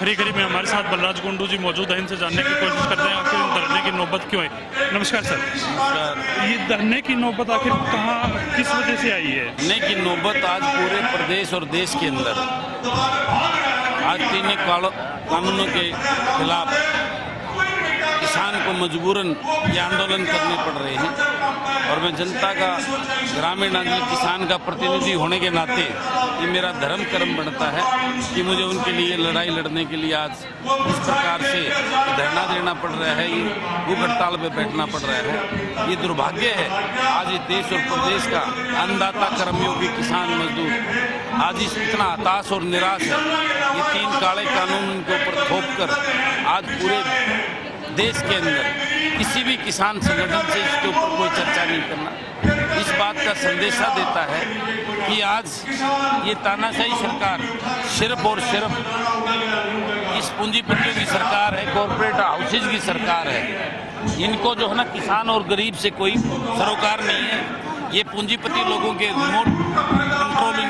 आखिरी कड़ी में हमारे साथ बलराज कुंडू जी मौजूद हैं, इनसे जानने की कोशिश करते हैं आखिर धरने की नौबत क्यों है। नमस्कार सर। नमस्कार। ये धरने की नौबत आखिर कहाँ, किस वजह से आई है? धरने की नौबत आज पूरे प्रदेश और देश के अंदर आज 3 कानूनों के खिलाफ किसान को मजबूरन ये आंदोलन करने पड़ रहे हैं। और मैं जनता का, ग्रामीण अंचल किसान का प्रतिनिधि होने के नाते ये मेरा धर्म कर्म बनता है कि मुझे उनके लिए लड़ाई लड़ने के लिए आज इस प्रकार से धरना देना पड़ रहा है, ये भूख हड़ताल पे बैठना पड़ रहा है। ये दुर्भाग्य है आज इस देश और प्रदेश का अन्नदाता, कर्मयोगी किसान मजदूर आज इस इतना हताश और निराश है। ये 3 काले कानून उनके ऊपर थोप कर आज पूरे देश के अंदर किसी भी किसान संगठन से इसके ऊपर कोई चर्चा नहीं करना इस बात का संदेशा देता है कि आज ये तानाशाही सरकार सिर्फ और सिर्फ इस पूंजीपतियों की सरकार है, कॉरपोरेट हाउसेज की सरकार है। इनको जो है ना किसान और गरीब से कोई सरोकार नहीं है। ये पूंजीपति लोगों के रिमोट कंट्रोल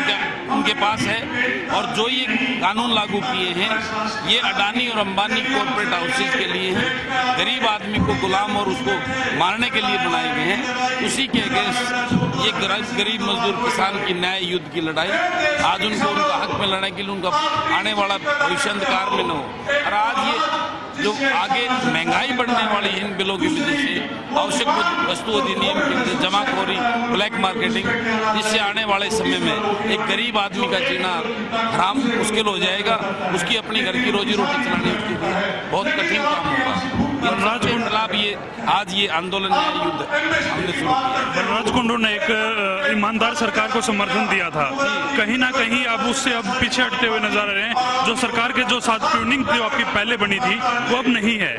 उनके पास है। और जो ये कानून लागू किए हैं ये अडानी और अंबानी कॉर्पोरेट हाउसेज के लिए हैं, गरीब आदमी को गुलाम और उसको मारने के लिए बनाए गए हैं। उसी के अगेंस्ट ये गरीब मजदूर किसान की न्याय युद्ध की लड़ाई आज उनको उनका हक में लड़ने के लिए उनका आने वाला भविष्य अंधकार में न हो। और आज ये जो आगे महंगाई बढ़ने वाली है इन बिलों की वजह से, आवश्यक वस्तु अधिनियम की वजह से, जमाखोरी, ब्लैक मार्केटिंग, जिससे आने वाले समय में एक गरीब आदमी का जीना हराम मुश्किल हो जाएगा। उसकी अपनी घर की रोजी रोटी चलानी उसके लिए बहुत कठिन काम होगा। इन के खिलाफ ये आज ये आंदोलन युद्ध हमने शुरू किया। बलराज कुंडू ने एक ईमानदार सरकार को समर्थन दिया था, कहीं ना कहीं अब उससे अब पीछे हटते हुए नजर आ रहे हैं। जो सरकार के जो साथ ट्यूनिंग जो आपकी पहले बनी थी वो अब नहीं है,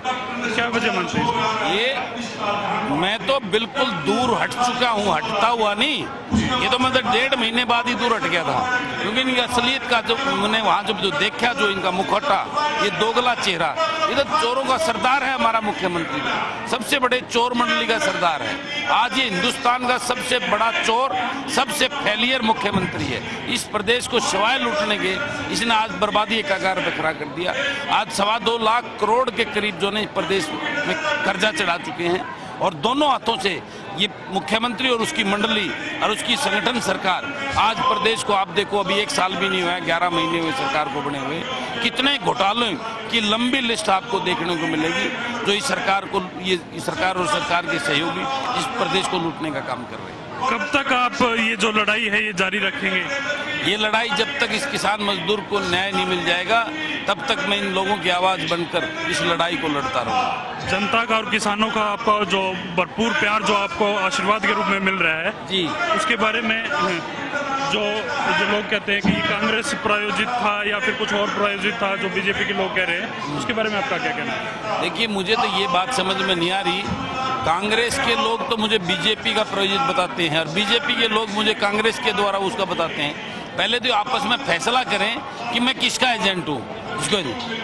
क्या वजह मानते हैं? ये मैं तो बिल्कुल दूर हट चुका हूँ, हटता हुआ नहीं। ये तो मतलब 1.5 महीने बाद ही दूर हट गया था, क्योंकि इनकी असलियत का जो मैंने वहाँ जो देखा, जो इनका मुखौटा, ये दोगला चेहरा, ये तो चोरों का सरदार है हमारा मुख्यमंत्री, सबसे बड़े चोर मंडली का सरदार है। आज ये हिंदुस्तान का सबसे बड़ा चोर, सबसे फेलियर मुख्यमंत्री है। इस प्रदेश को सिवाय लूटने के इसने आज बर्बादी का कगार पे खड़ा कर दिया। आज 2.25 लाख करोड़ के करीब जो ने प्रदेश में कर्जा चढ़ा चुके हैं। और दोनों हाथों से ये मुख्यमंत्री और उसकी मंडली और उसकी संगठन सरकार आज प्रदेश को, आप देखो अभी 1 साल भी नहीं हुआ, 11 महीने हुए सरकार को बने हुए, कितने घोटालों की लंबी लिस्ट आपको देखने को मिलेगी जो इस सरकार को, ये सरकार और सरकार के सहयोगी इस प्रदेश को लूटने का काम कर रहे हैं। कब तक आप ये जो लड़ाई है ये जारी रखेंगे? ये लड़ाई जब तक इस किसान मजदूर को न्याय नहीं मिल जाएगा तब तक मैं इन लोगों की आवाज बनकर इस लड़ाई को लड़ता रहूंगा। जनता का और किसानों का आपका जो भरपूर प्यार जो आपको आशीर्वाद के रूप में मिल रहा है जी, उसके बारे में जो लोग कहते हैं कि कांग्रेस प्रायोजित था या फिर कुछ और प्रायोजित था, जो बीजेपी के लोग कह रहे हैं, उसके बारे में आपका क्या कहना है? देखिए, मुझे तो ये बात समझ में नहीं आ रही। कांग्रेस के लोग तो मुझे बीजेपी का प्रायोजित बताते हैं और बीजेपी के लोग मुझे कांग्रेस के द्वारा उसका बताते हैं। पहले तो आपस में फैसला करें कि मैं किसका एजेंट हूँ।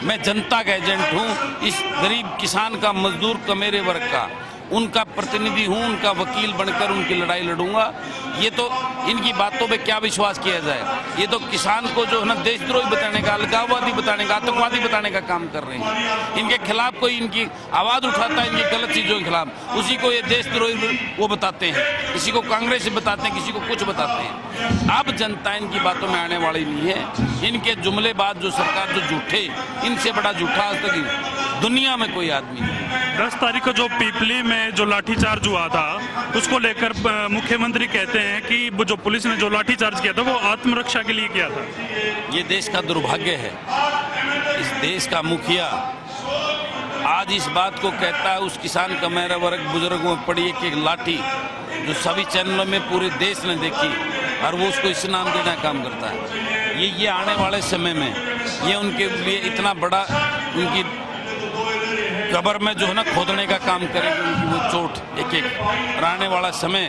मैं जनता का एजेंट हूँ, इस गरीब किसान का, मजदूर का, मेरे वर्ग का, उनका प्रतिनिधि हूँ, उनका वकील बनकर उनकी लड़ाई लड़ूंगा। ये तो इनकी बातों पे क्या विश्वास किया जाए? ये तो किसान को जो है ना देशद्रोही बताने का, अलगाववादी बताने का, आतंकवादी बताने का काम कर रहे हैं। इनके खिलाफ कोई इनकी आवाज उठाता है इनकी गलत चीजों के खिलाफ, उसी को ये देशद्रोही वो बताते हैं, किसी को कांग्रेस बताते हैं, किसी को कुछ बताते हैं। अब जनता इनकी बातों में आने वाली नहीं है। इनके जुमलेबाज जो सरकार जो झूठे, इनसे बड़ा झूठा आज तक दुनिया में कोई आदमी नहीं। 10 तारीख को जो पीपली में जो लाठीचार्ज हुआ था उसको लेकर मुख्यमंत्री कहते हैं कि जो पुलिस ने जो लाठीचार्ज किया था वो आत्मरक्षा के लिए किया था। ये देश का दुर्भाग्य है। इस देश का मुखिया आज इस बात को कहता है, उस किसान का मेरा वर्ग बुजुर्गों में पड़ी एक लाठी जो सभी चैनलों में पूरे देश ने देखी और वो उसको इस नाम देना काम करता है। ये आने वाले समय में ये उनके लिए इतना बड़ा उनकी कब्र में जो है ना खोदने का काम करेगी, उनकी वो चोट एक और आने वाला समय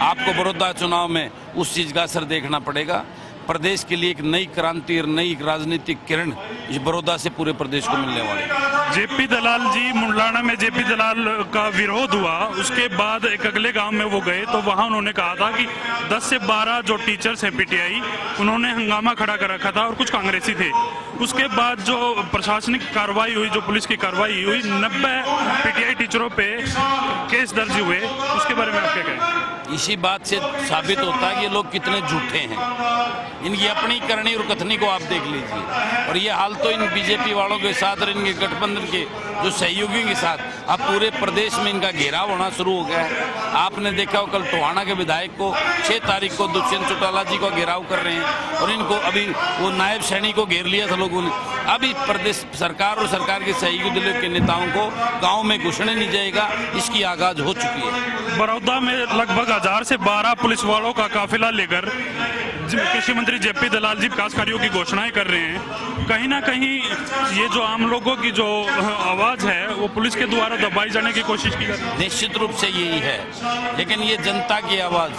आपको बड़ौदा चुनाव में उस चीज का असर देखना पड़ेगा। प्रदेश के लिए एक नई क्रांति और नई राजनीतिक किरण इस बड़ौदा से पूरे प्रदेश को मिलने वाली है। जेपी दलाल जी, मुंडलाना में जेपी दलाल का विरोध हुआ, उसके बाद एक अगले गांव में वो गए तो वहां उन्होंने कहा था कि 10 से 12 जो टीचर्स हैं पीटीआई, उन्होंने हंगामा खड़ा कर रखा था और कुछ कांग्रेसी थे। उसके बाद जो प्रशासनिक कार्रवाई हुई, जो पुलिस की कार्रवाई हुई, 90 पीटीआई टीचरों पे केस दर्ज हुए, उसके बारे में आप क्या कहें? इसी बात से साबित होता है कि ये लोग कितने झूठे हैं। इनकी अपनी करनी और कथनी को आप देख लीजिए। और ये हाल तो इन बीजेपी वालों के साथ और इनके गठबंधन के जो सहयोगियों के साथ अब पूरे प्रदेश में इनका घेराव होना शुरू हो गया है। आपने देखा हो कल टोहाना के विधायक को 6 तारीख को दुष्यंत चौटाला जी को घेराव कर रहे हैं और इनको अभी वो नायब सैनी को घेर लिया था लोगों ने। अभी प्रदेश सरकार और सरकार के सहयोगी दलों के नेताओं को गाँव में घुसने नहीं जाएगा, इसकी आगाज हो चुकी है। बड़ौदा में लगभग 1000 से 12 पुलिस वालों का काफिला लेकर कृषि मंत्री जेपी दलाल जी विकास कार्यों की घोषणाएं कर रहे हैं। कहीं ना कहीं ये जो आम लोगों की जो आवाज है वो पुलिस के द्वारा दबाई जाने की कोशिश की जाती है। निश्चित रूप से यही है, लेकिन ये जनता की आवाज,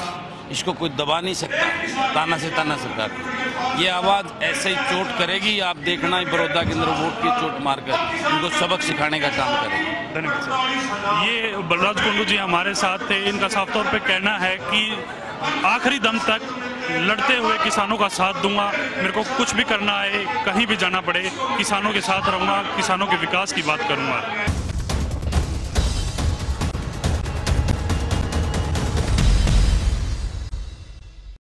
इसको कोई दबा नहीं सकता ताना से ताना सरकार। ये आवाज ऐसे ही चोट करेगी, आप देखना ही बड़ौदा के अंदर वोट की चोट मारकर इनको सबक सिखाने का काम करेगी। धन्यवाद सर। ये बलराज कुंडू जी हमारे साथ थे। इनका साफ तौर पे कहना है कि आखिरी दम तक लड़ते हुए किसानों का साथ दूंगा, मेरे को कुछ भी करना है, कहीं भी जाना पड़े, किसानों के साथ रहूंगा, किसानों के विकास की बात करूंगा।